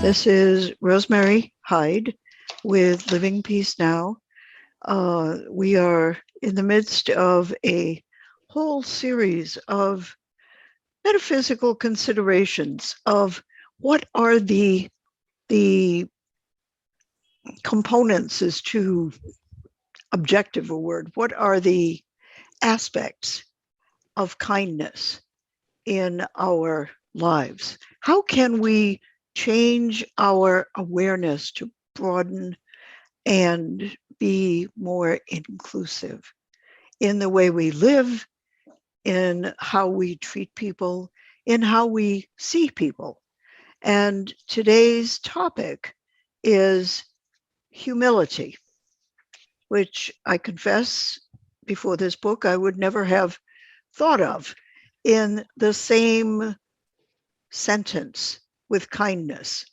This is Rosemary Hyde with Living Peace Now. We are in the midst of a whole series of metaphysical considerations of what are the components is too objective a word. What are the aspects of kindness in our lives? How can we change our awareness to broaden and be more inclusive in the way we live, in how we treat people, in how we see people? And today's topic is humility, which I confess before this book I would never have thought of in the same sentence with kindness.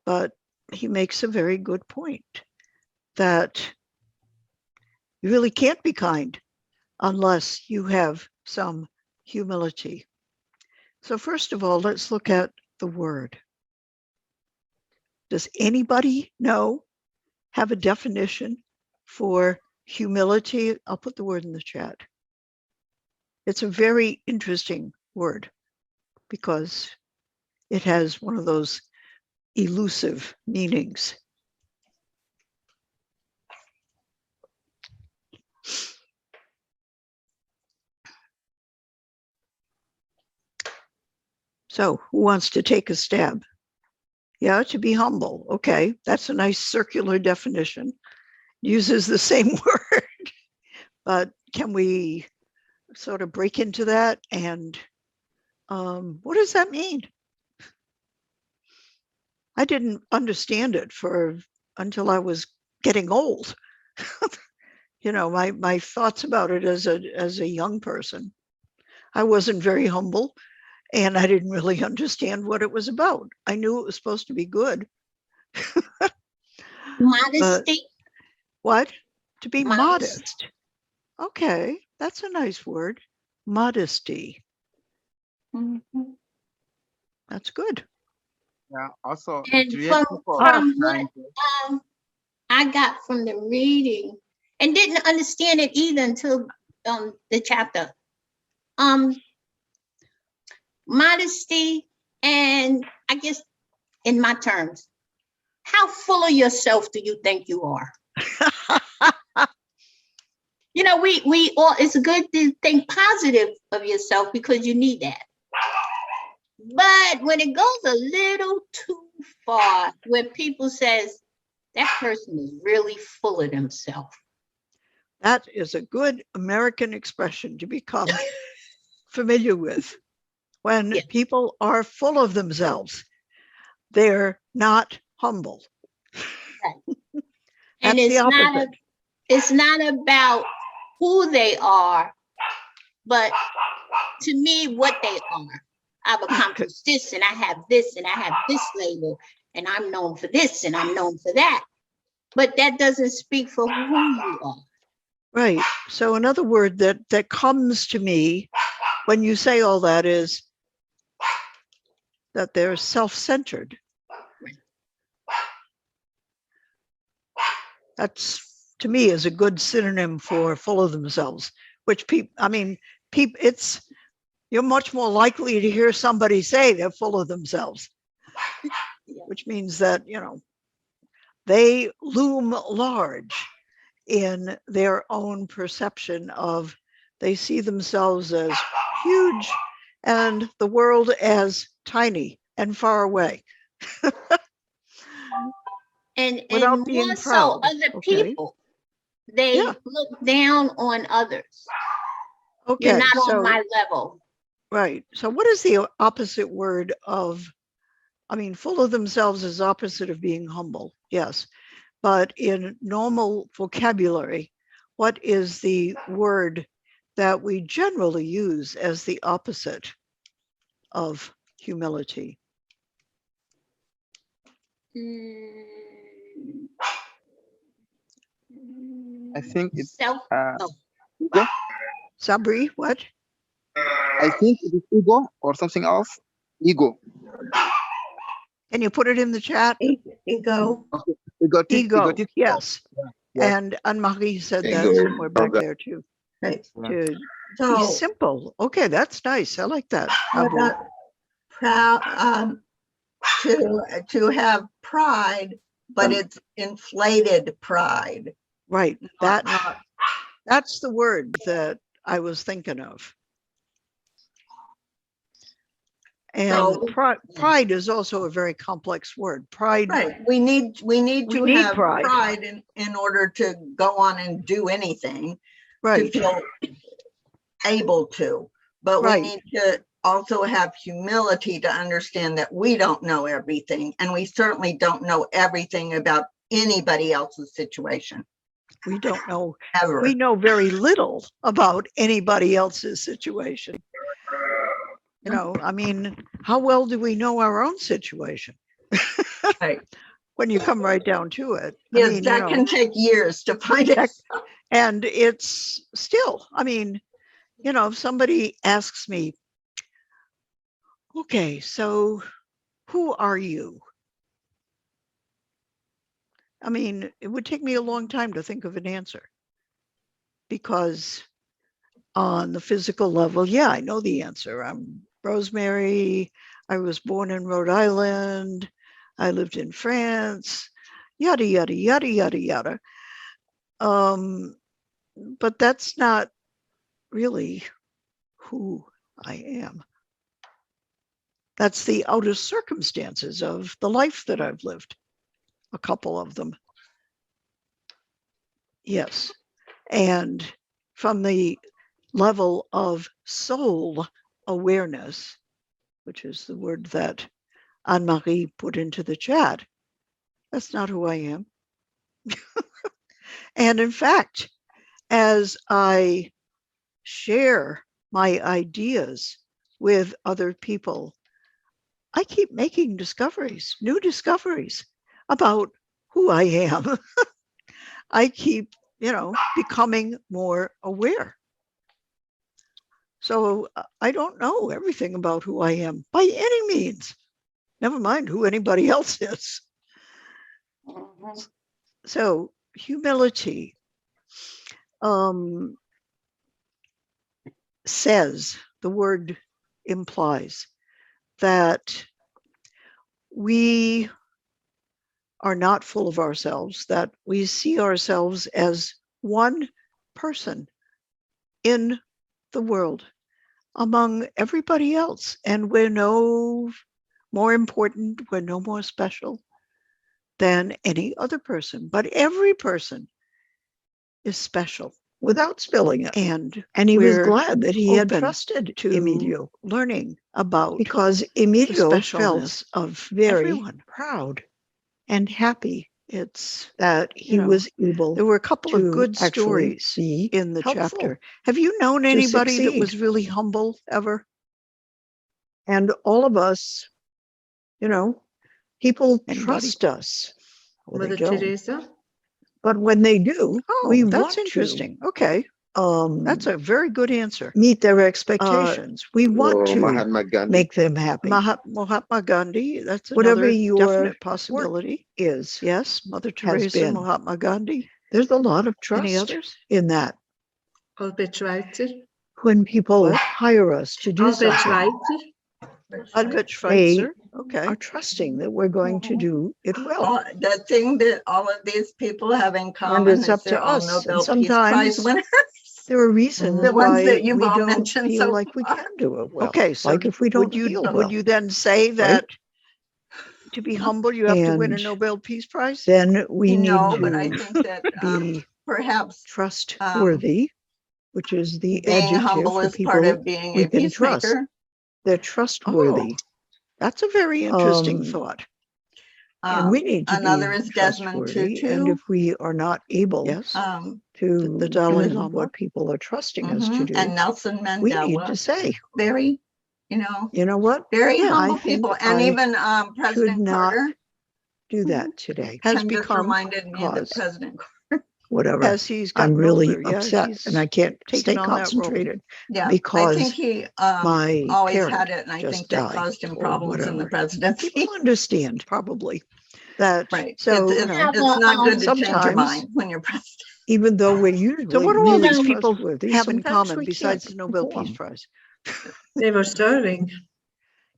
But he makes a very good point that you really can't be kind unless you have some humility. So first of all, let's look at the word. Does anybody have a definition for humility? I'll put the word in the chat. It's a very interesting word because it has one of those elusive meanings. So who wants to take a stab? Yeah, to be humble. Okay, that's a nice circular definition. Uses the same word, but can we sort of break into that? And what does that mean? I didn't understand it until I was getting old. My thoughts about it as a young person, I wasn't very humble, and I didn't really understand what it was about. I knew it was supposed to be good. Modesty. What? To be modest. Okay, that's a nice word. Modesty. Mm-hmm. That's good. Yeah, also. And from what I got from the reading, and didn't understand it either until the chapter. Modesty, and I guess in my terms, how full of yourself do you think you are? We all, it's good to think positive of yourself because you need that. But when it goes a little too far, when people says that person is really full of themselves. That is a good American expression to become familiar with. When people are full of themselves, they're not humble. Right. And it's not about who they are, but to me, what they are. I've accomplished this, and I have this, and I have this label, and I'm known for this, and I'm known for that. But that doesn't speak for who you are. Right. So another word that comes to me when you say all that is that they're self-centered. That's, to me, is a good synonym for full of themselves, which you're much more likely to hear somebody say they're full of themselves, which means that, they loom large in their own perception of, they see themselves as huge and the world as tiny and far away. and more so other people, they look down on others. Okay, you're not on my level. Right. So what is the opposite word of, full of themselves is opposite of being humble. Yes. But in normal vocabulary, what is the word that we generally use as the opposite of humility? I think it's ego. Sabri, what? I think it is ego or something else. Ego. Can you put it in the chat? Ego. Ego, yes. Yeah. And Anne-Marie said that Ego. somewhere back there too. Right. To be So simple. Okay, that's nice. I like that. what Abu. about proud, to have pride, but it's inflated pride. Right. Not- That's the word that I was thinking of. And So- pride is also a very complex word. Pride. Right. We need to have pride. pride in order to go on and do anything, Right. to feel able to. But Right. we need to also have humility to understand that we don't know everything, and we certainly don't know everything about anybody else's situation. We don't know. Ever. We know very little about anybody else's situation. You know, I mean, how well do we know our own situation? Right. When you come right down to it. Yes, I mean, that can take years to find it. And it's still, I mean, you know, if somebody asks me, okay, so who are you? I mean, it would take me a long time to think of an answer, because on the physical level, yeah, I know the answer. I'm Rosemary. I was born in Rhode Island. I lived in France, yada, yada, yada, yada, yada. But that's not really who I am. That's the outer circumstances of the life that I've lived, a couple of them. Yes. And from the level of soul awareness, which is the word that Anne-Marie put into the chat, that's not who I am. And in fact, as I share my ideas with other people, I keep making discoveries, new discoveries about who I am. I keep, you know, becoming more aware. So I don't know everything about who I am by any means, never mind who anybody else is. So humility says, the word implies that we are not full of ourselves, that we see ourselves as one person in the world among everybody else. And we're no more important, we're no more special than any other person, but every person is special without spilling it. And he was glad that he had trusted to Emilio, learning about, because Emilio felt of very everyone. Proud and happy. It's that he was able. There were a couple of good stories in the chapter. Have you known anybody that was really humble ever? And all of us, you know, people trust us. Well, Mother Teresa? But when they do, that's interesting. Okay. That's a very good answer. Meet their expectations. We want to Mahatma Gandhi. make them happy. Mahatma Gandhi, that's whatever your definite possibility is. Yes, Mother Teresa, Mahatma Gandhi. There's a lot of trust in that. Albert Schweitzer. When people hire us to do Albert something, Schweitzer. Albert Schweitzer, are trusting that we're going to do it well. The thing that all of these people have in common And it's up is they're to all us. And Nobel Peace Prize sometimes winners. there are reasons The ones why that you've we all don't mentioned feel so like we far. can do it well. Okay, so like if we don't feel well. Would you then say that to be humble, you have to win a Nobel Peace Prize? Then we need to but I think that be perhaps trustworthy, which is the being adjective humble for is people part of being we a can trust. peacemaker. They're trustworthy. That's a very interesting thought. And we need to Another be is Desmond trustworthy. Tutu. And if we are not able to the Dalai Lama, what people are trusting us to do, and Nelson Mandela. We need to say, very, you know what? Very humble people. And even President Carter. Do that today. Has become reminded me of the President Carter. whatever. As he's I'm gotten really older, yeah, upset he's and I can't stay taken on that role. concentrated Yeah, I because think he my always parent had it, and I just think that died caused him or problems in the whatever. presidency. People understand. Probably that. Right. So, it's, you know, it's not good to change your sometimes- mind when you're president. Even though we're usually So what do all really these people trustworthy, have in sometimes common we besides can't the Nobel Peace perform. Prize? They were serving.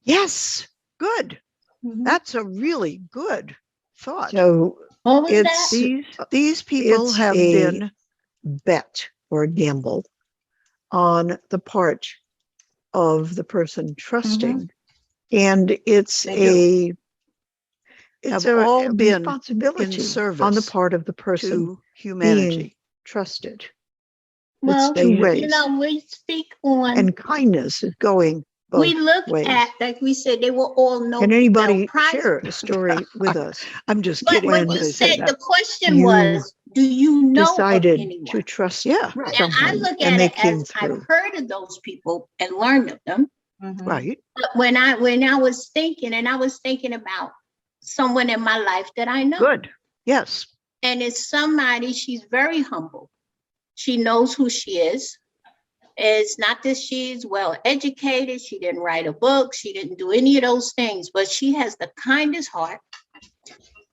Yes, good. Mhm. That's a really good thought. So What was it's that? These people it's have a been bet or a gamble on the part of the person trusting, and it's They have a all been responsibility in service on the part of the person to humanity. being trusted. Well, two you ways. know, we speak on, And kindness is going both we look ways. at, like we said, they were all Nobel Can anybody Prize. share a story with us? I'm just But kidding. when when you they say said, that the question you was, do you know of Decided anyone? to trust Yeah, Now, I someone, look and at they it came as I've through. heard of those people and learned of them. Mhm. right. But when I was thinking, and I was thinking about someone in my life that I know. Good. Yes. And it's somebody, she's very humble. She knows who she is. It's not that she's well educated. She didn't write a book. She didn't do any of those things, but she has the kindest heart.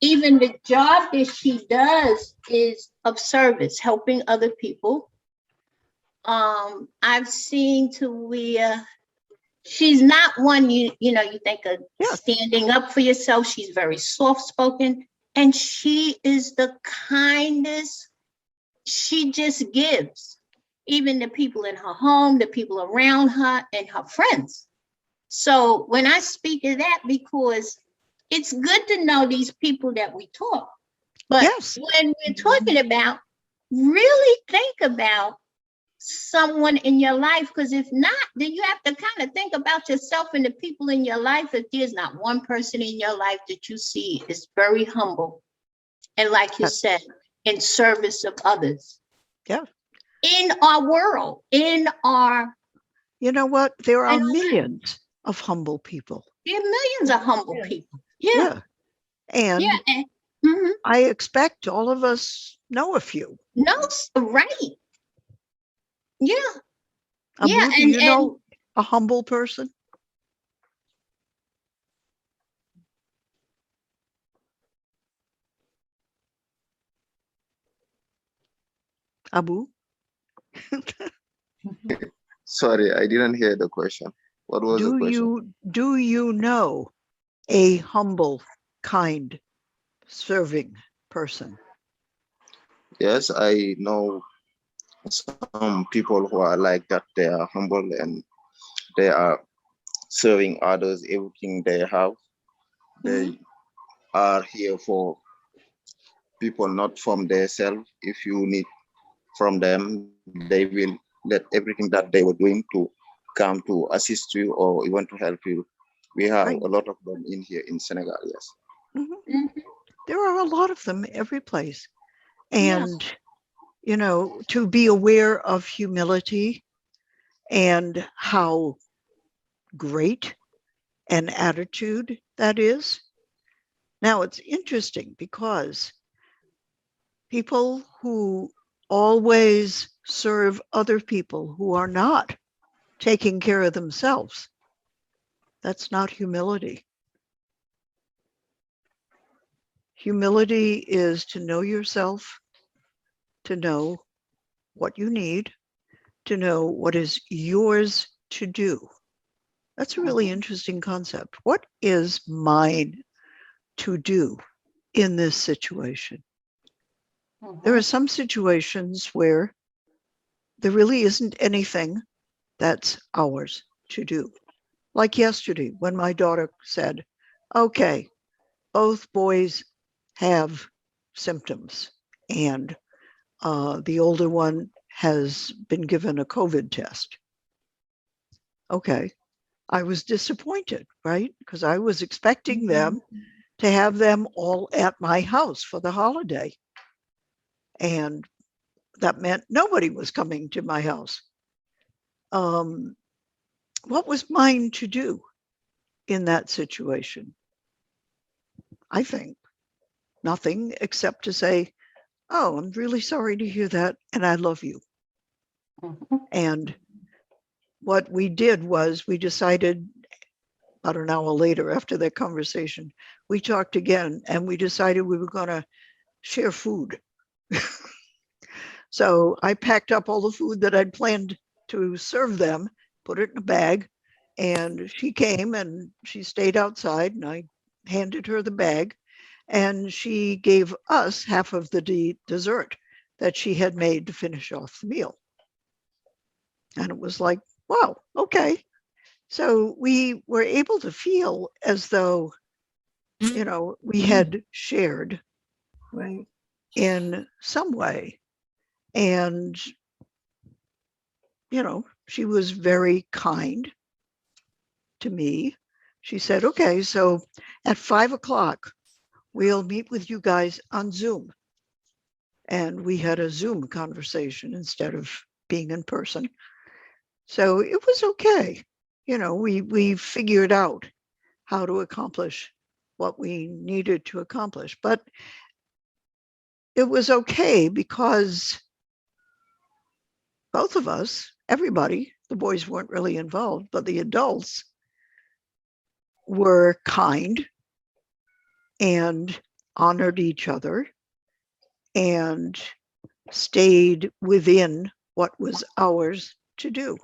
Even the job that she does is of service, helping other people. I've seen to where she's not one you think of Yeah. standing up for yourself. She's very soft-spoken, and she is the kindest. She just gives, even the people in her home, the people around her, and her friends. So when I speak of that, because it's good to know these people that we talk, but Yes. when we're talking about, really think about someone in your life, because if not, then you have to kind of think about yourself and the people in your life. If there's not one person in your life that you see is very humble, and like you said, in service of others. Yeah. In our world, in our, You know what? There I are know that. millions of humble people. there are millions of humble Yeah. people. Yeah, And yeah. And, mhm. I expect all of us know a few. No, right. Yeah, Abu, yeah, do and you know a humble person? Abu? Sorry, I didn't hear the question. What was the question? Do you know a humble, kind, serving person? Yes, I know some people who are like that. They are humble and they are serving others everything they have. They are here for people, not from themselves. If you need from them, they will let everything that they were doing to come to assist you or even to help you. We have Right. a lot of them in here in Senegal, yes. Mhm. Mhm. There are a lot of them every place. Yeah. And, you know, to be aware of humility and how great an attitude that is. Now, it's interesting because people who always serve other people who are not taking care of themselves, that's not humility. Humility is to know yourself, to know what you need, to know what is yours to do. That's a really interesting concept. What is mine to do in this situation? There are some situations where there really isn't anything that's ours to do. Like yesterday, when my daughter said, okay, both boys have symptoms, and the older one has been given a COVID test. Okay, I was disappointed, right? Because I was expecting them to have them all at my house for the holiday. And that meant nobody was coming to my house. What was mine to do in that situation? I think nothing except to say, oh, I'm really sorry to hear that, and I love you. And what we did was we decided about an hour later after that conversation, we talked again and we decided we were going to share food. So I packed up all the food that I'd planned to serve them, put it in a bag, and she came and she stayed outside and I handed her the bag and she gave us half of the dessert that she had made to finish off the meal. And it was like, wow, okay. So we were able to feel as though, you know, we had shared Right. in some way. And, you know, she was very kind to me. She said, okay, so at 5 o'clock, we'll meet with you guys on Zoom. And we had a Zoom conversation instead of being in person. So it was okay. You know, we figured out how to accomplish what we needed to accomplish. But it was okay because both of us, everybody, the boys weren't really involved, but the adults were kind and honored each other and stayed within what was ours to do.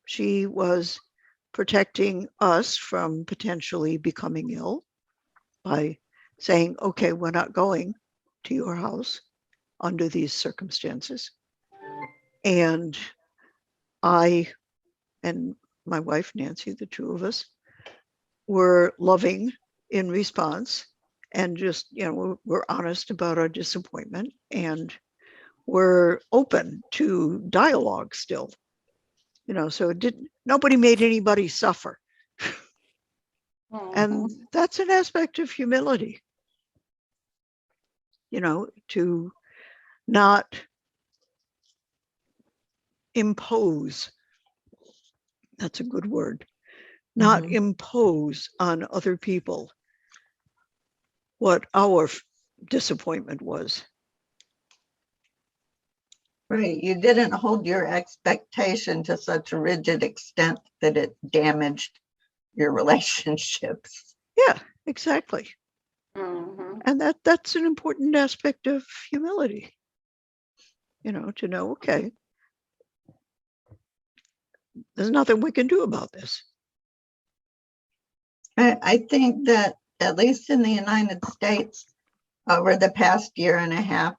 She was protecting us from potentially becoming ill by saying, okay, we're not going to your house under these circumstances. And I and my wife, Nancy, the two of us, were loving in response and just, you know, we're honest about our disappointment and we're open to dialogue still. You know, so nobody made anybody suffer. And that's an aspect of humility, you know, to not impose. That's a good word. Not impose on other people what our disappointment was. Right. You didn't hold your expectation to such a rigid extent that it damaged your relationships. Yeah, exactly. And that's an important aspect of humility, you know, to know, okay, there's nothing we can do about this. I think that at least in the United States, over the past year and a half,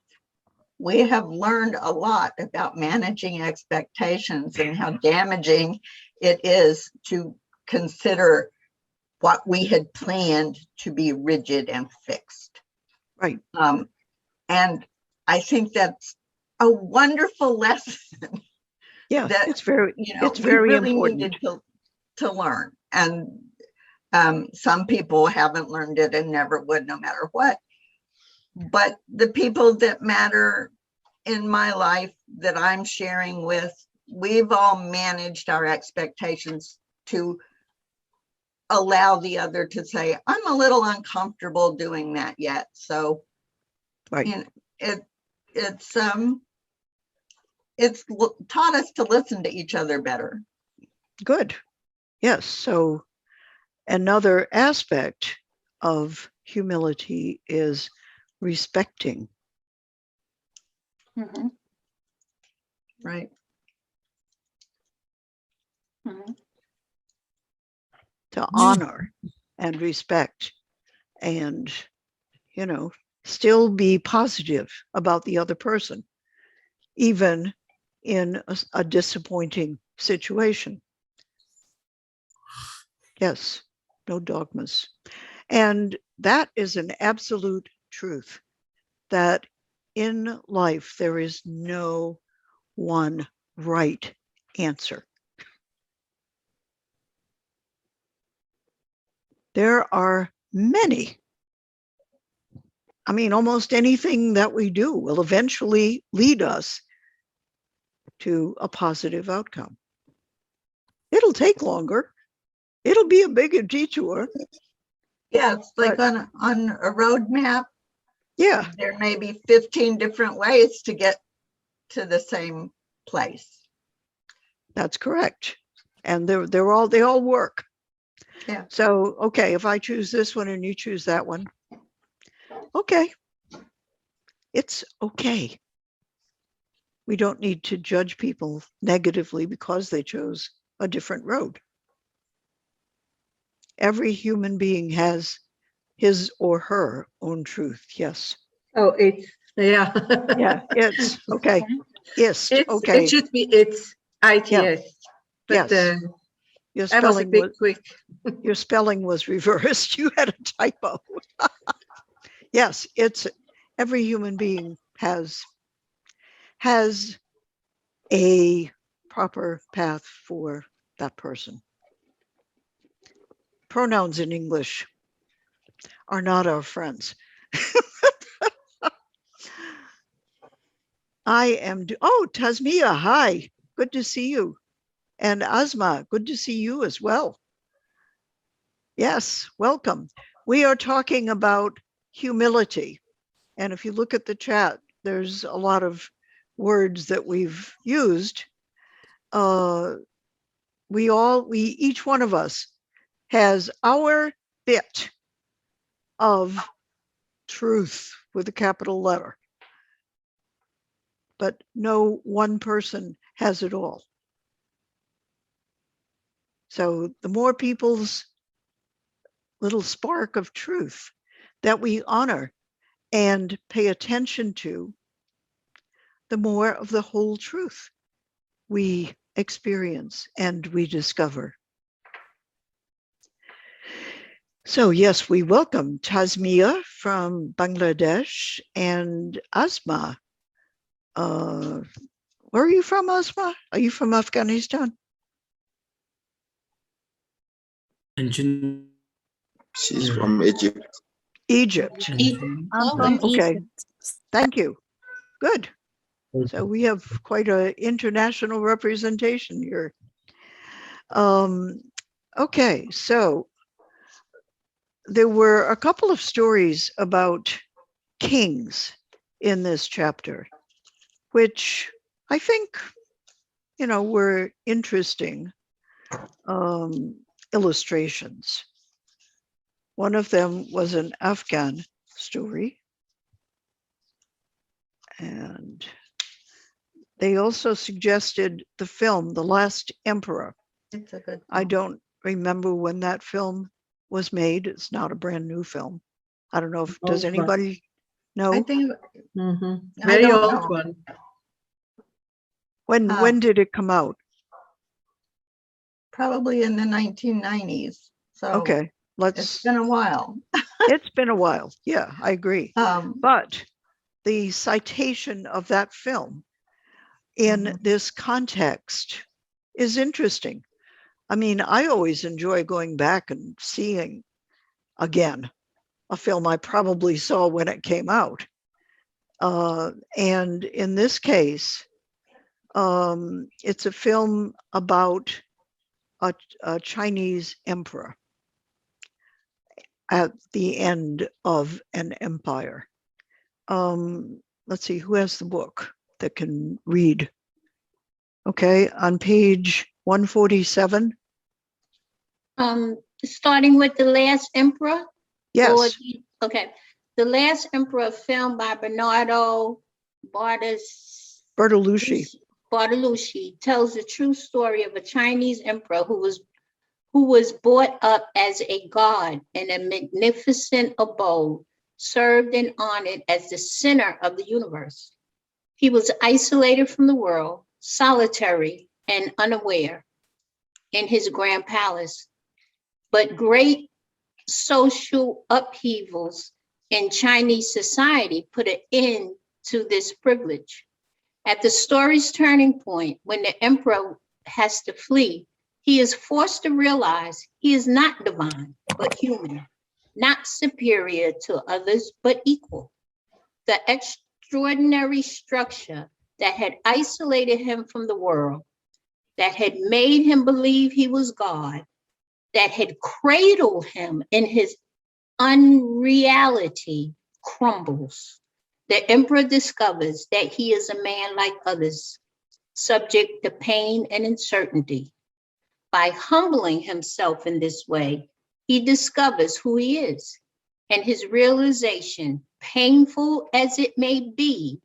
we have learned a lot about managing expectations and how damaging it is to consider what we had planned to be rigid and fixed. Right. And I think that's a wonderful lesson. Yeah, that, it's very, you know, it's very we really important needed to learn. And some people haven't learned it and never would, no matter what. But the people that matter in my life that I'm sharing with, we've all managed our expectations to allow the other to say, I'm a little uncomfortable doing that yet. So, right. You know, it's taught us to listen to each other better. Good. Yes. So another aspect of humility is respecting. Right. To honor and respect and, you know, still be positive about the other person, even in a disappointing situation. Yes, no dogmas. And that is an absolute truth, that in life there is no one right answer. There are many. I mean, almost anything that we do will eventually lead us to a positive outcome. It'll take longer. It'll be a bigger detour. Yeah, it's like on a road map. Yeah, There may be 15 different ways to get to the same place. that's correct. And they all work. Yeah. So, okay, if I choose this one and you choose that one, okay. It's okay. We don't need to judge people negatively because they chose a different road. Every human being has his or her own truth. Yes. Oh, it's, yeah. Yeah, it's okay. Ist, It okay. should be it's ITS. But Yes. Your I was a spelling bit quick. your spelling was reversed. You had a typo. Yes, it's every human being has a proper path for that person. Pronouns in English are not our friends. I am, Tasmia, hi, good to see you. And Asma, good to see you as well. Yes, welcome. We are talking about humility. And if you look at the chat, there's a lot of words that we've used. Each one of us has our bit of truth with a capital letter, but no one person has it all. So the more people's little spark of truth that we honor and pay attention to, the more of the whole truth we experience and we discover. So yes, we welcome Tasmia from Bangladesh and Asma. Where are you from, Asma? Are you from Afghanistan? She's from Egypt. Egypt. I'm from Okay, Egypt. thank you. Good. So we have quite an international representation here. Okay, so there were a couple of stories about kings in this chapter, which I think, were interesting illustrations. One of them was an Afghan story. And they also suggested the film, The Last Emperor. It's a good. I don't remember when that film was made. It's not a brand new film. I don't know if, does Old one. anybody know? I think I Very don't old know. one. When did it come out? Probably in the 1990s. So Okay, it's been a while. it's been a while. Yeah, I agree. Um, But the citation of that film in this context is interesting. I mean, I always enjoy going back and seeing again a film I probably saw when it came out. And in this case, it's a film about a Chinese emperor at the end of an empire. Let's see, who has the book that can read? Okay, on page 147. Starting with The Last Emperor? Yes. Okay. The Last Emperor, film by Bernardo Bertolucci. Bartolucci, tells the true story of a Chinese emperor who was brought up as a god in a magnificent abode, served and honored as the center of the universe. He was isolated from the world, solitary and unaware in his grand palace, but great social upheavals in Chinese society put an end to this privilege. At the story's turning point, when the emperor has to flee, he is forced to realize he is not divine, but human, not superior to others, but equal. The extraordinary structure that had isolated him from the world, that had made him believe he was God, that had cradled him in his unreality, crumbles. The emperor discovers that he is a man like others, subject to pain and uncertainty. By humbling himself in this way, he discovers who he is, and his realization, painful as it may be,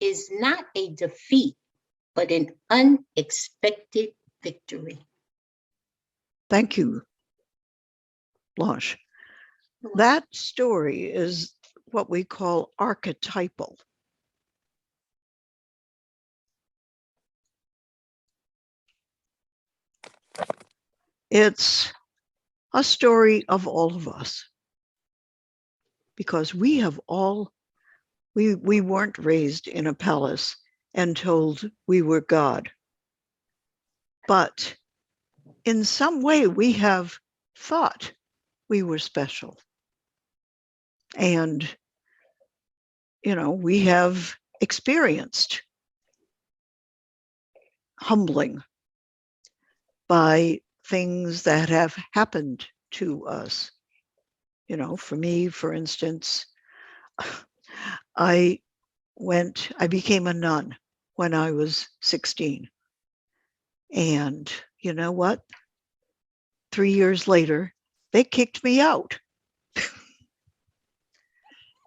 is not a defeat, but an unexpected victory. Thank you, Blanche. That story is what we call archetypal. It's a story of all of us, because we have all, we weren't raised in a palace and told we were God. But in some way, we have thought we were special. And, you know, we have experienced humbling by things that have happened to us. You know, for me, for instance, I became a nun when I was 16. And you know what? 3 years later, they kicked me out.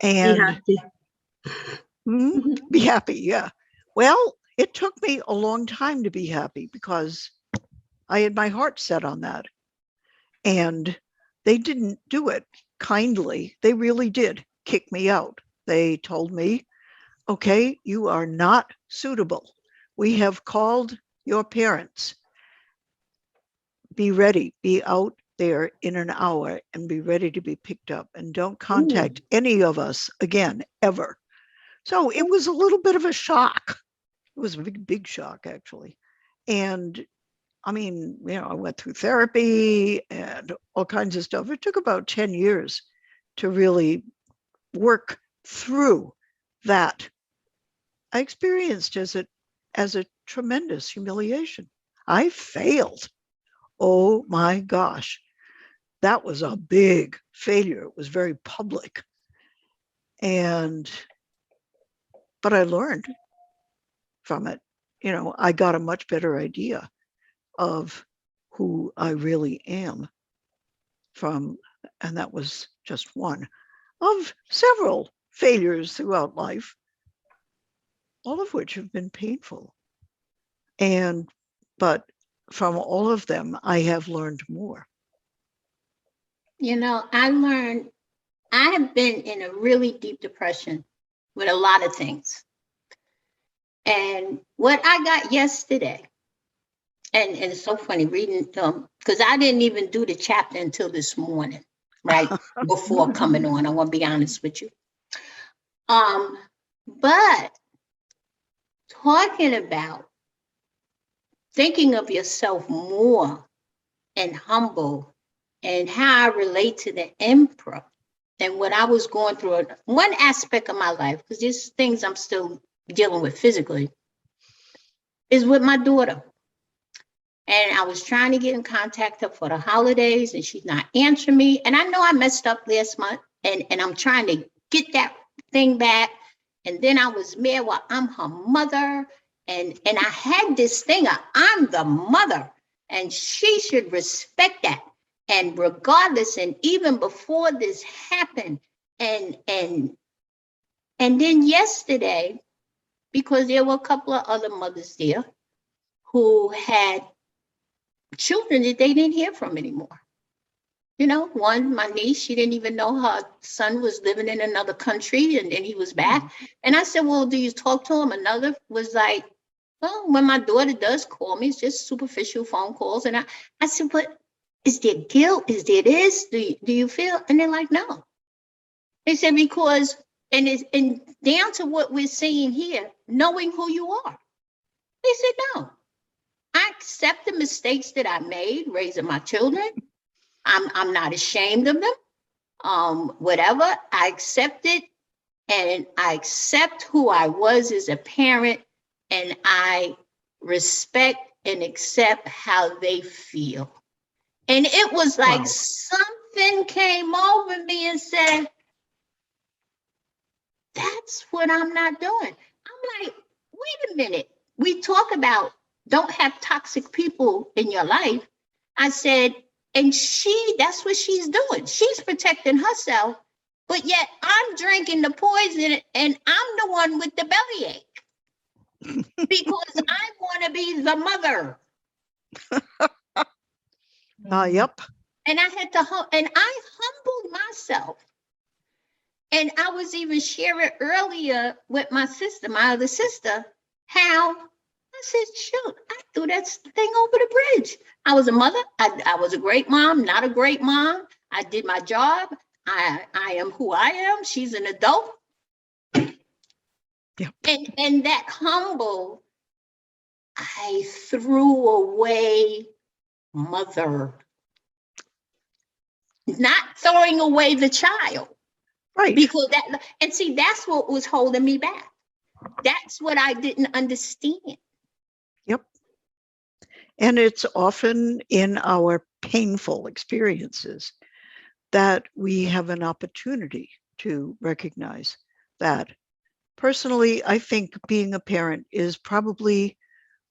And be happy, yeah. Well, it took me a long time to be happy because I had my heart set on that. And they didn't do it kindly. They really did kick me out. They told me, okay, you are not suitable. We have called your parents. Be ready, be out there in an hour and be ready to be picked up, and don't contact any of us again, ever. So it was a little bit of a shock. It was a big shock, actually. And I mean, you know, I went through therapy and all kinds of stuff. It took about 10 years to really work through that. I experienced as a tremendous humiliation. I failed. Oh my gosh. That was a big failure. It was very public. But I learned from it. You know, I got a much better idea of who I really am and that was just one of several failures throughout life, all of which have been painful. But from all of them, I have learned more. You know, I have been in a really deep depression with a lot of things. And what I got yesterday, and it's so funny reading them, because I didn't even do the chapter until this morning, right? Before coming on, I want to be honest with you. But talking about thinking of yourself more and humble, and how I relate to the emperor and what I was going through, one aspect of my life, because there's things I'm still dealing with physically, is with my daughter. And I was trying to get in contact with her for the holidays, and she's not answering me. And I know I messed up last month, and I'm trying to get that thing back. And then I was mad, well, I'm her mother. And I had this thing of, I'm the mother, and she should respect that. And regardless, and even before this happened, and then yesterday, because there were a couple of other mothers there who had children that they didn't hear from anymore. You know, one, my niece, she didn't even know her son was living in another country, and then he was back. And I said, well, do you talk to him? Another was like, well, when my daughter does call me, it's just superficial phone calls. And I said, but is there guilt? Is there this? Do you feel? And they're like, no. They said, because, and down to what we're saying here, knowing who you are. They said, no. I accept the mistakes that I made raising my children. I'm not ashamed of them. Whatever, I accept it, and I accept who I was as a parent, and I respect and accept how they feel. And it was like something came over me and said, that's what I'm not doing. I'm like, wait a minute. We talk about don't have toxic people in your life. I said, and that's what she's doing. She's protecting herself, but yet I'm drinking the poison and I'm the one with the bellyache because I want to be the mother. Yep. And I had to, and I humbled myself. And I was even sharing earlier with my sister, my other sister, how I said, shoot, I threw that thing over the bridge. I was a mother. I was a great mom, not a great mom. I did my job. I am who I am. She's an adult. Yep. And that humble, I threw away mother. Not throwing away the child. Right. Because that, and see, that's what was holding me back. That's what I didn't understand. Yep. And it's often in our painful experiences that we have an opportunity to recognize that. Personally, I think being a parent is probably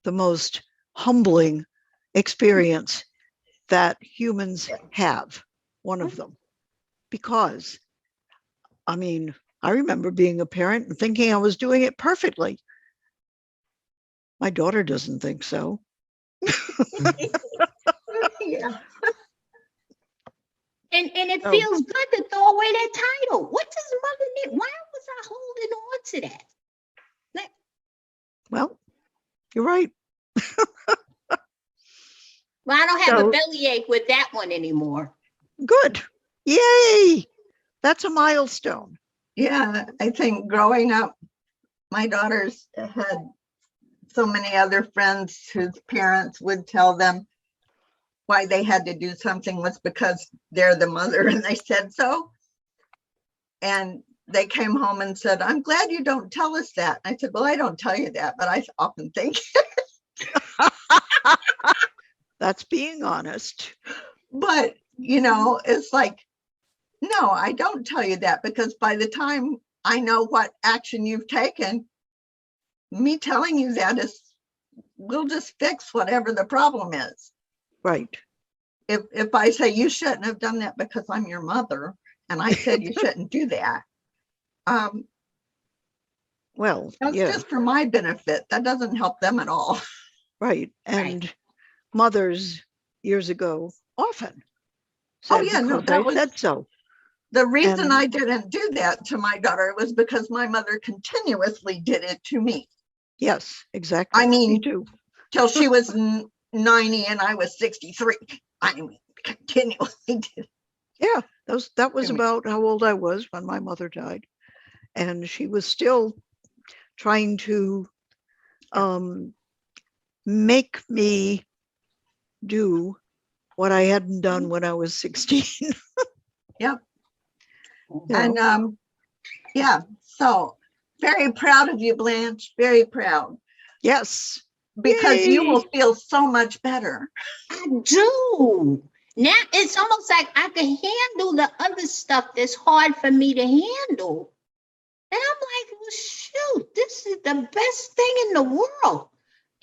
the most humbling experience that humans have, one of them, because I mean, I remember being a parent and thinking I was doing it perfectly. My daughter doesn't think so. Yeah. And it Oh. feels good to throw away that title. What does mother need? Why was I holding on to that? Well, you're right. Well, I don't have So- a bellyache with that one anymore. Good. Yay. That's a milestone. Yeah, I think growing up, my daughters had so many other friends whose parents would tell them why they had to do something was because they're the mother and they said so. And they came home and said, I'm glad you don't tell us that. I said, well, I don't tell you that, but I often think. That's being honest. But, you know, it's like, no, I don't tell you that because by the time I know what action you've taken, me telling you that we'll just fix whatever the problem is. Right. If I say you shouldn't have done that because I'm your mother and I said you shouldn't do that, Well, that's yeah, just for my benefit. That doesn't help them at all. right. And mothers years ago often said, Oh, yeah, no, because that I was- said so. The reason And- I didn't do that to my daughter was because my mother continuously did it to me Yes, exactly. I Me mean- too. till she was 90 and I was 63. I mean, continuously did. Yeah, that was Anyway. about how old I was when my mother died. And she was still trying to make me do what I hadn't done when I was 16. Yep. You know, And yeah, so very proud of you, Blanche. Very proud yes, because you Yay. will feel so much better. I do. Now it's almost like I can handle the other stuff that's hard for me to handle. And I'm like, well, shoot, this is the best thing in the world.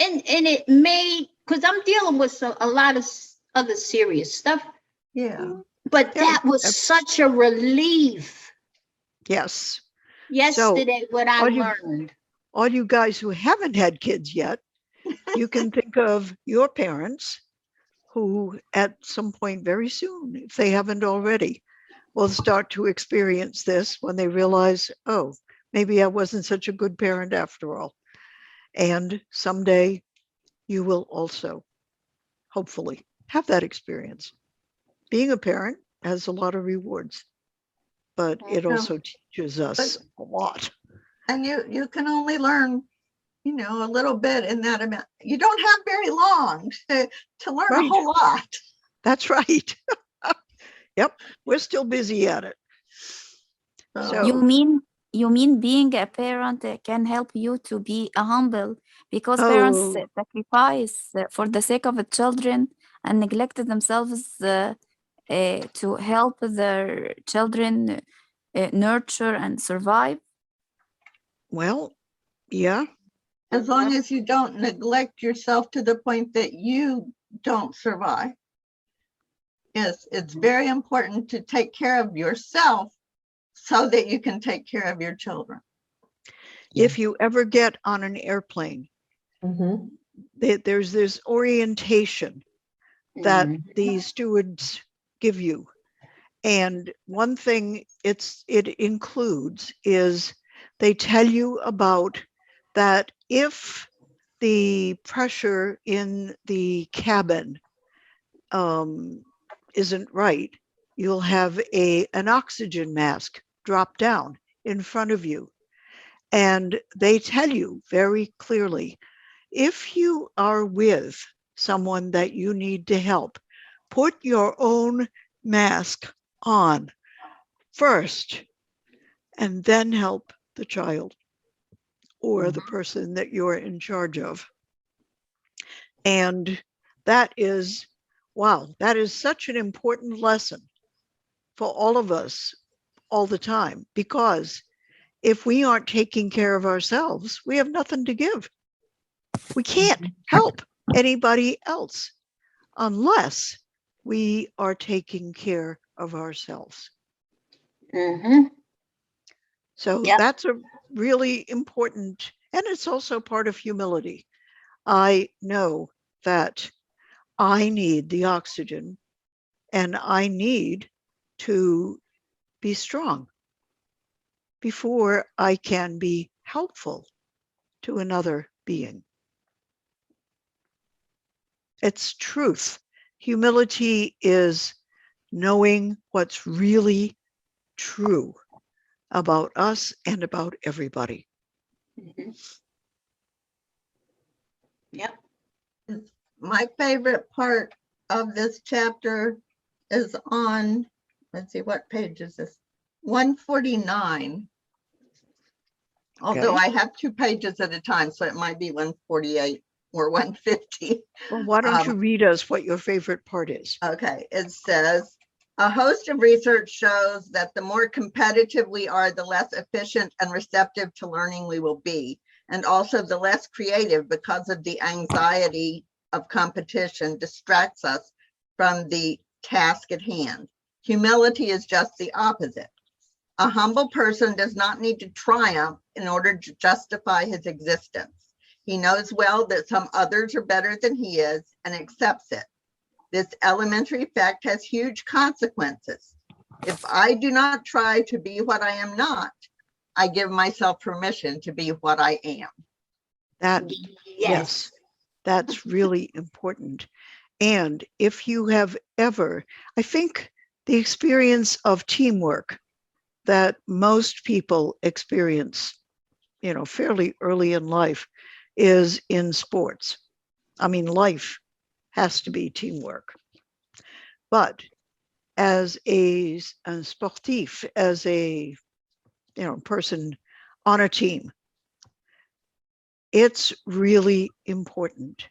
And it made, because I'm dealing with a lot of other serious stuff, Yeah. but Yeah, that was such a relief yes. yesterday, what I all you- learned. All you guys who haven't had kids yet, you can think of your parents who at some point very soon, if they haven't already, will start to experience this when they realize, oh, maybe I wasn't such a good parent after all. And someday you will also, hopefully, have that experience. Being a parent has a lot of rewards, but it Yeah. also teaches us a lot. And you can only learn, you know, a little bit in that amount. You don't have very long to learn Right. a whole lot. That's right. Yep, we're still busy at it. So- You mean being a parent can help you to be humble because parents Oh. sacrifice for the sake of the children and neglect themselves to help their children nurture and survive? Well, yeah, As long as you don't neglect yourself to the point that you don't survive. Yes, it's very important to take care of yourself so that you can take care of your children. if you ever get on an airplane, Mhm. there's this orientation that Mhm. the stewards give you. And one thing it includes is they tell you about that if the pressure in the cabin isn't right, you'll have an oxygen mask drop down in front of you. And they tell you very clearly, if you are with someone that you need to help, put your own mask on first and then help the child or the person that you're in charge of. And that is, wow, that is such an important lesson for all of us all the time, because if we aren't taking care of ourselves, we have nothing to give. We can't help anybody else unless we are taking care of ourselves. Mhm. So Yep. that's a really important, and it's also part of humility. I know that I need the oxygen and I need to be strong before I can be helpful to another being. It's truth. Humility is knowing what's really true about us and about everybody. Mhm. Yep. My favorite part of this chapter is on, let's see, what page is this? 149. Although Okay. I have 2 pages at a time, so it might be 148 or 150. Well, why don't you read us what your favorite part is? Okay, it says, a host of research shows that the more competitive we are, the less efficient and receptive to learning we will be, and also the less creative, because of the anxiety of competition distracts us from the task at hand. Humility is just the opposite. A humble person does not need to triumph in order to justify his existence. He knows well that some others are better than he is and accepts it. This elementary fact has huge consequences. If I do not try to be what I am not, I give myself permission to be what I am. That, yes, that's really important. And if you have ever, I think the experience of teamwork that most people experience, fairly early in life is in sports. I mean, life has to be teamwork. But as a sportif, as a person on a team, it's really important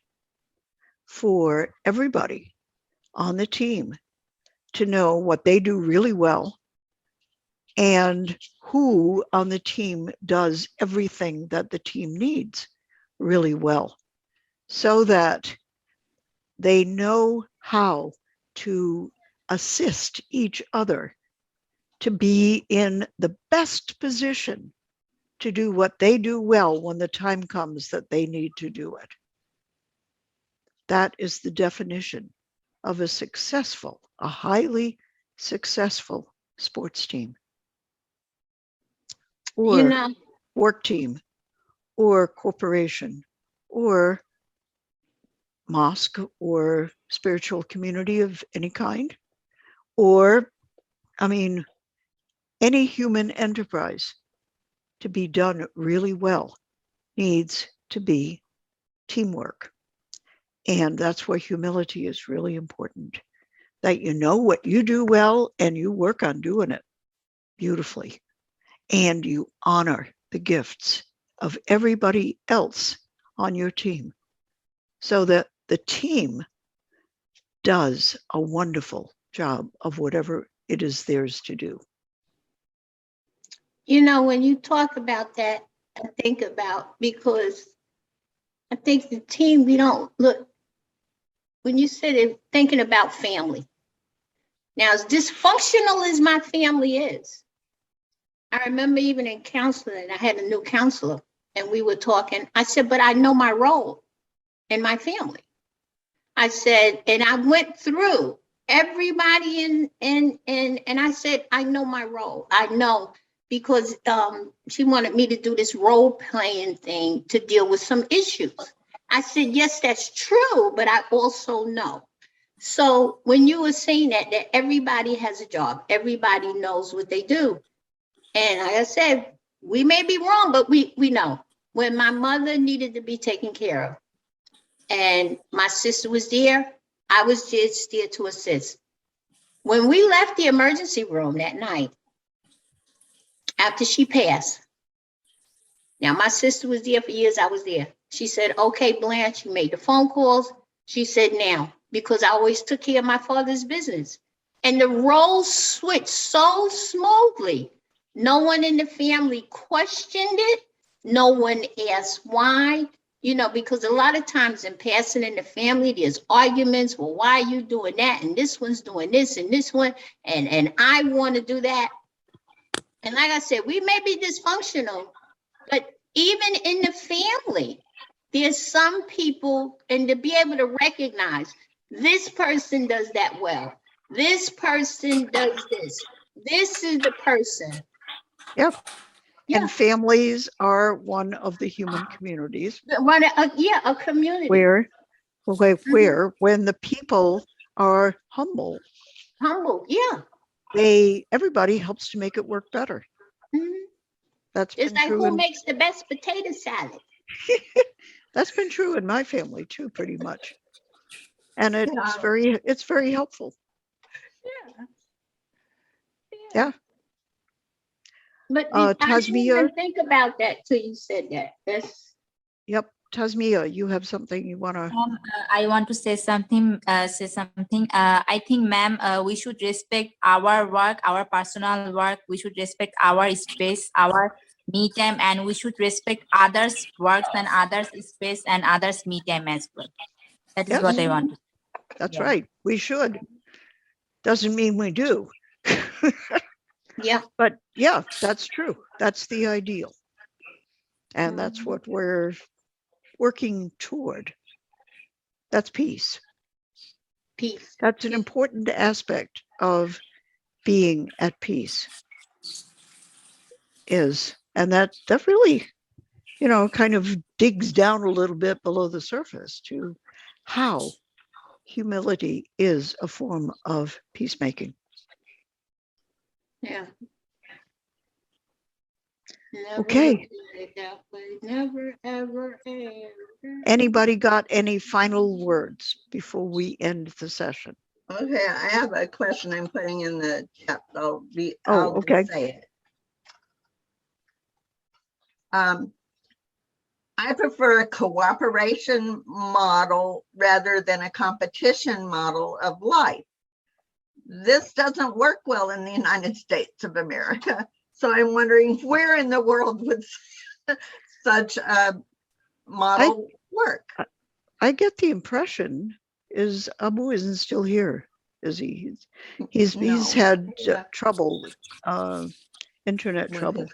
for everybody on the team to know what they do really well and who on the team does everything that the team needs really well, so that they know how to assist each other to be in the best position to do what they do well when the time comes that they need to do it. That is the definition of a highly successful sports team or work team or corporation or mosque or spiritual community of any kind, or, any human enterprise to be done really well needs to be teamwork. And that's where humility is really important, that you know what you do well and you work on doing it beautifully. And you honor the gifts of everybody else on your team so that the team does a wonderful job of whatever it is theirs to do. When you talk about that, I think about, because I think the team, we don't look, when you said it, thinking about family. Now, as dysfunctional as my family is, I remember even in counseling, I had a new counselor and we were talking. I said, but I know my role in my family. I said, and I went through everybody and I said, I know my role. I know, because she wanted me to do this role playing thing to deal with some issues. I said, yes, that's true, but I also know. So when you were saying that everybody has a job, everybody knows what they do. And like I said, we may be wrong, but we know. When my mother needed to be taken care of and my sister was there, I was just there to assist. When we left the emergency room that night, after she passed, now my sister was there for years, I was there. She said, okay, Blanche, you made the phone calls. She said, now, because I always took care of my father's business. And the roles switched so smoothly. No one in the family questioned it. No one asked why, because a lot of times in passing in the family, there's arguments. Well, why are you doing that? And this one's doing this and this one. And I want to do that. And like I said, we may be dysfunctional, but even in the family, there's some people, and to be able to recognize this person does that well. This person does this. This is the person. Yep. Yeah. And families are one of the human communities A community. where when the people are humble, everybody helps to make it work better. Mhm. That's It's been like true. who makes the best potato salad. That's been true in my family too, pretty much. And it's very helpful. Yeah. But I didn't Tasmia, even think about that till you said that. yep. Tasmia, you have something you want to? I want to say something. I think, ma'am, we should respect our work, our personal work. We should respect our space, our me time, and we should respect others' works and others' space and others' me time as well. That is Yes. what I want to say. That's right. We should. Doesn't mean we do. Yeah. But yeah, that's true. That's the ideal. And that's what we're working toward. That's peace. Peace. That's an important aspect of being at peace. And that really, kind of digs down a little bit below the surface to how humility is a form of peacemaking. Yeah. Okay. Never, ever, ever. Anybody got any final words before we end the session? Okay, I have a question I'm putting in the chat. I'll okay. just say it. I prefer a cooperation model rather than a competition model of life. This doesn't work well in the United States of America. So I'm wondering where in the world would such a model work? I get the impression is Abu isn't still here, is he? He's had trouble, internet trouble.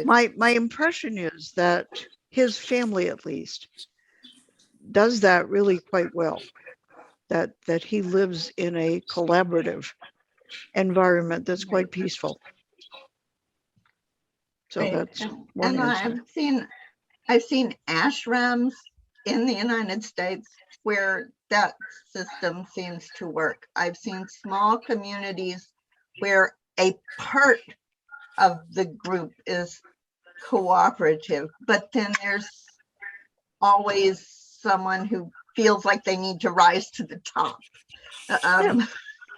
My impression is that his family, at least, does that really quite well. That he lives in a collaborative environment that's quite peaceful. So that's one answer. I've seen ashrams in the United States where that system seems to work. I've seen small communities where a part of the group is cooperative, but then there's always someone who feels like they need to rise to the top.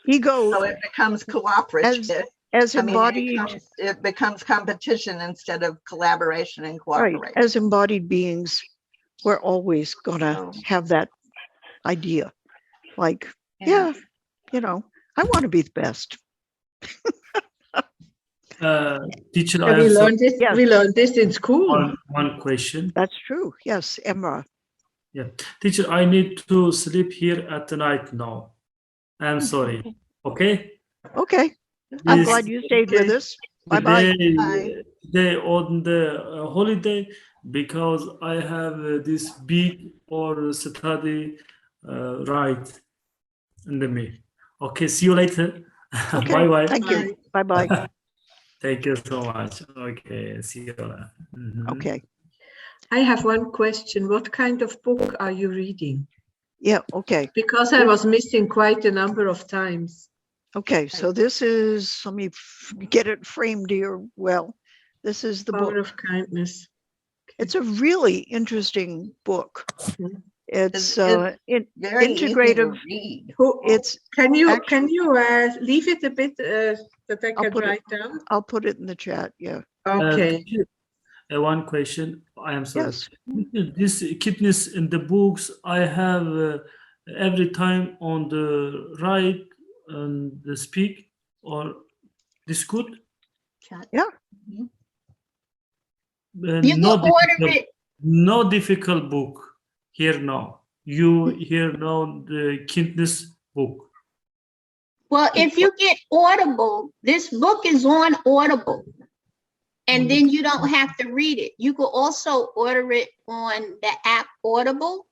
Ego. So it becomes cooperative. As embodied, it becomes competition instead of collaboration and cooperation. Right. As embodied beings, we're always gonna have that idea. Like, I want to be the best. Teacher, Yeah, I have Yes. we learned this in school. one question. That's true. Yes, Emra. Yeah, teacher, I need to sleep here at night now. I'm sorry. Okay. Okay. I'm This glad you stayed with Okay. us. Bye-bye. Bye. today on the holiday because I have this big or study right in the me. Okay, see you later. Okay. Bye bye. Thank you. Bye-bye. Thank you so much. Okay, see you later. Mhm. Okay. I have one question. What kind of book are you reading? Yeah, okay. Because I was missing quite a number of times. Okay, so this is, let me get it framed here well. This is the Power book. of Kindness. It's a really interesting book. Mhm. It's Very easy to integrative. read. It's Can you actually- leave it a bit that I I'll can put it- write down? I'll put it in the chat. Yeah. Okay. Teacher, one question. I am sorry. Yes. This kidneys in the books I have every time on the right and the speak or this good. Yeah. You No can order difficult, it. no difficult book here now. You here now the kidneys book. Well, if you get Audible, this book is on Audible. And then you don't have to read it. You could also order it on the app Audible,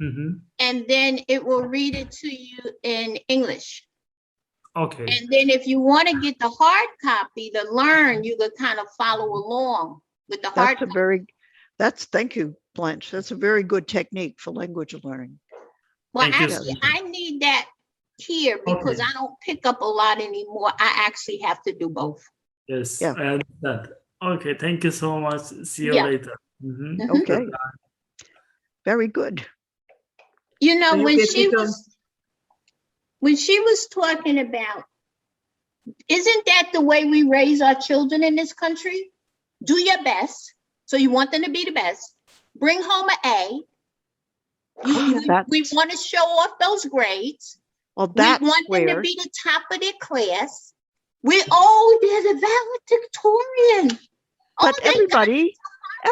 Mhm. and then it will read it to you in English. Okay. And then if you want to get the hard copy to learn, you could kind of follow along with the hard That's thank you, Blanche. That's a very good technique for language learning. Well, Thank you. actually, I need that here because Okay. I don't pick up a lot anymore. I actually have to do both. Yes, Yeah. I understand. Okay, thank you so much. See you Yeah. later. Mhm. Mhm. Okay. Very good. You know, So you when get she it on- was talking about, isn't that the way we raise our children in this country? Do your best. So you want them to be the best. Bring home an A. We want to show off those grades. Well, We that's want them to where be the top of their class. They're the valedictorian. but they got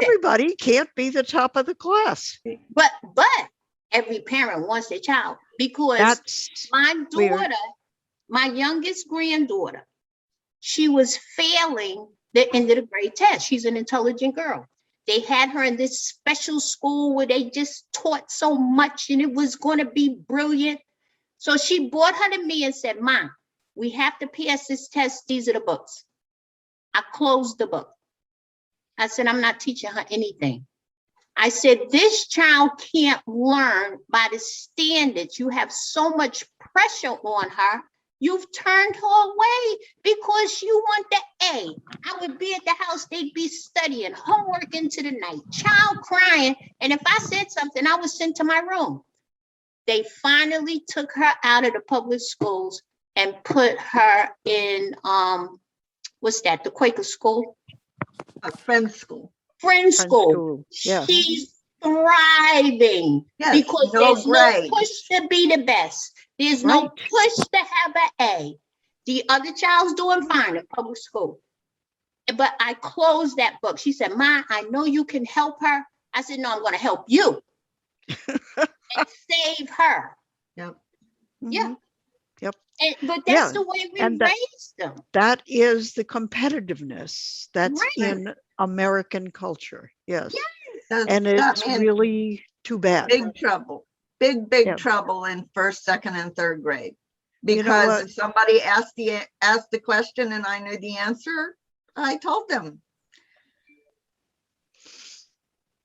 everybody can't be the top of the class. But every parent wants their child because That's my weird. daughter, my youngest granddaughter, she was failing the end of the grade test. She's an intelligent girl. They had her in this special school where they just taught so much and it was going to be brilliant. So she brought her to me and said, Mom, we have to pass this test. These are the books. I closed the book. I said, I'm not teaching her anything. I said, this child can't learn by the standards. You have so much pressure on her. You've turned her away because you want the A. I would be at the house, they'd be studying, homework into the night, child crying. And if I said something, I was sent to my room. They finally took her out of the public schools and put her in, what's that, the Quaker school? A friend's school. Friend school. Yeah. She's thriving because there's no push to be the best. There's no push to have an A. The other child's doing fine in public school. But I closed that book. She said, Ma, I know you can help her. I said, no, I'm going to help you and save her. Yep. Yeah. Yep. But that's the way we raised them. That is the competitiveness that's Right. in American culture. Yes. Yes. And it's really too bad. Big trouble. Big trouble in first, second, and third grade. Because You know what? if somebody asked the question and I knew the answer, I told them.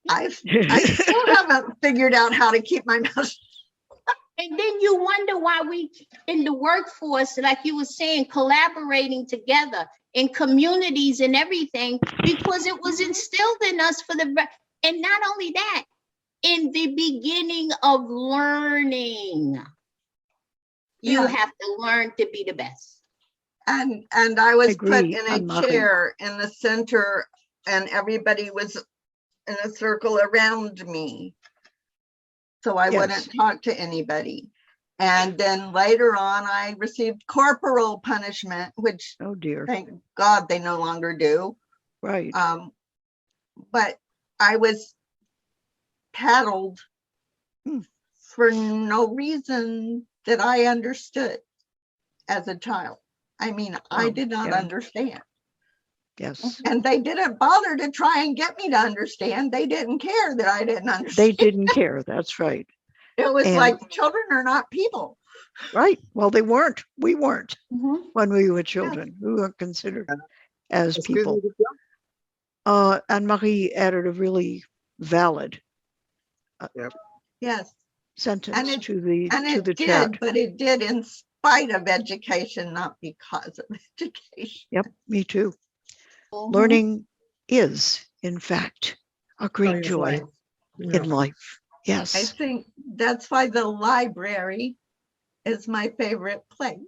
I still haven't figured out how to keep my mouth. And then you wonder why we in the workforce, like you were saying, collaborating together in communities and everything, because it was instilled in us and not only that, in the beginning of learning, you have to learn to be the best. And I was put Agree, in a Anne-Marie. chair in the center and everybody was in a circle around me. So I wouldn't talk to anybody. And then later on, I received corporal punishment, which Oh dear. thank God they no longer do. Right. But I was paddled for no reason that I understood as a child. I mean, I did not understand. Yes. And they didn't bother to try and get me to understand. They didn't care that I didn't understand. They didn't care. That's right. It was And- like children are not people. Right. Well, they weren't. We weren't Mhm. when we were children. We weren't considered as Excuse people. me, Vidya? Anne-Marie added a really valid Yes. sentence it- to the And it did, chat. but it did in spite of education, not because of education. Yep, me too. Mhm. Learning is, in fact, a great joy Yeah. in life. I Yes. think that's why the library is my favorite place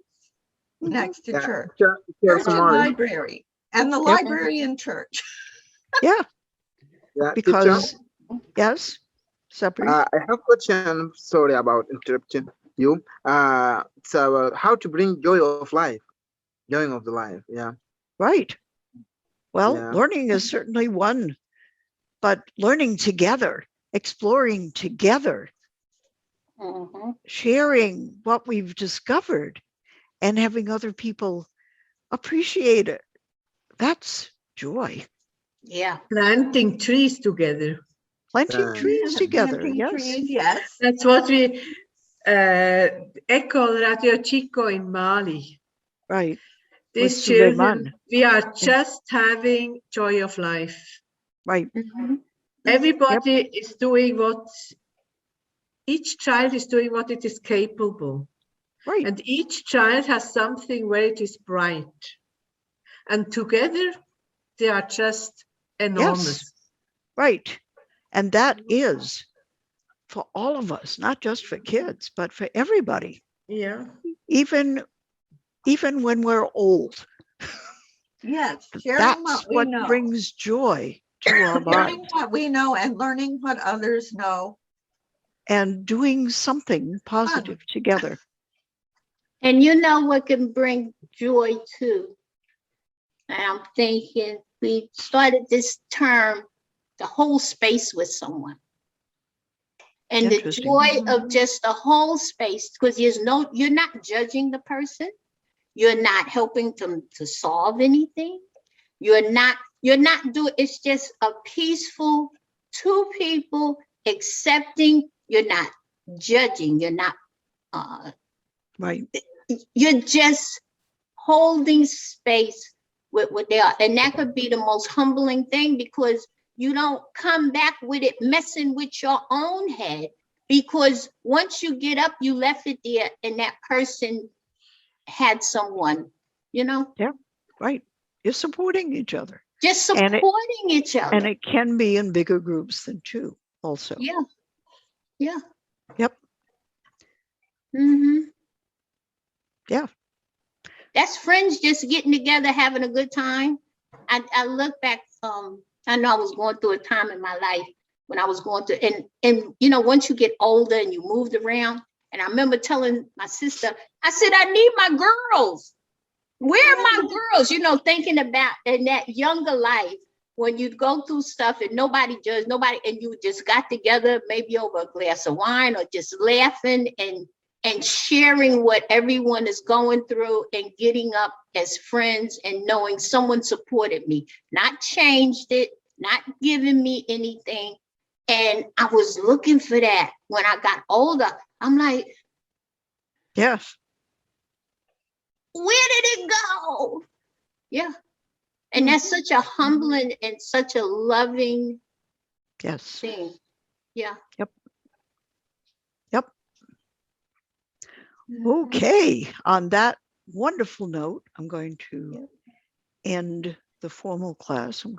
next to Yeah, church. Teacher Church and Samari. library and the library in church. Yeah, Yeah, teacher. because, yes, Sabri, I have a question. Sorry about interrupting you. It's about how to bring joy of life, joy of the life. Yeah. right. Well, Yeah. learning is certainly one, but learning together, exploring together, Mhm. sharing what we've discovered and having other people appreciate it. That's joy. Yeah. Planting trees together. Planting trees together. Planting Yes. trees, yes. That's what we Echo Radio Chico in Mali. Right. These With children, Suleiman. we are just having joy of life. Right. Mhm. Everybody is doing each child is doing what it is capable. Right. And each child has something where it is bright. And together they are just enormous. Yes. Right. And that is for all of us, not just for kids, but for everybody, Yeah. even when we're old. Yes. Sharing That's what we what know. brings joy to our Sharing lives what we know and learning what others know. and doing something positive together. And you know what can bring joy too? And I'm thinking we started this term, the whole space with someone. And the Interesting. joy of just the whole space, because you're not judging the person. You're not helping them to solve anything. You're not doing, it's just a peaceful two people accepting. You're not judging. You're not, Right. you're just holding space with what they are. And that could be the most humbling thing, because you don't come back with it messing with your own head, because once you get up, you left it there and that person had someone, Right. You're supporting each other. just And supporting each other. And it can be in bigger groups than two also. Yeah. Yeah. Yep. Mm-hmm. Yeah. That's friends just getting together, having a good time. I look back, I know I was going through a time in my life when I was going through, and once you get older and you moved around, and I remember telling my sister, I said, I need my girls. Where are my girls? Thinking about in that younger life when you'd go through stuff and nobody judged, and you just got together, maybe over a glass of wine or just laughing and sharing what everyone is going through and getting up as friends and knowing someone supported me, not changed it, not giving me anything. And I was looking for that when I got older. I'm like, Yes. where did it go? Yeah. And that's such a humbling and such a loving Yes. thing. Yeah. Yep. Okay. On that wonderful note, I'm going to end the formal class. I'm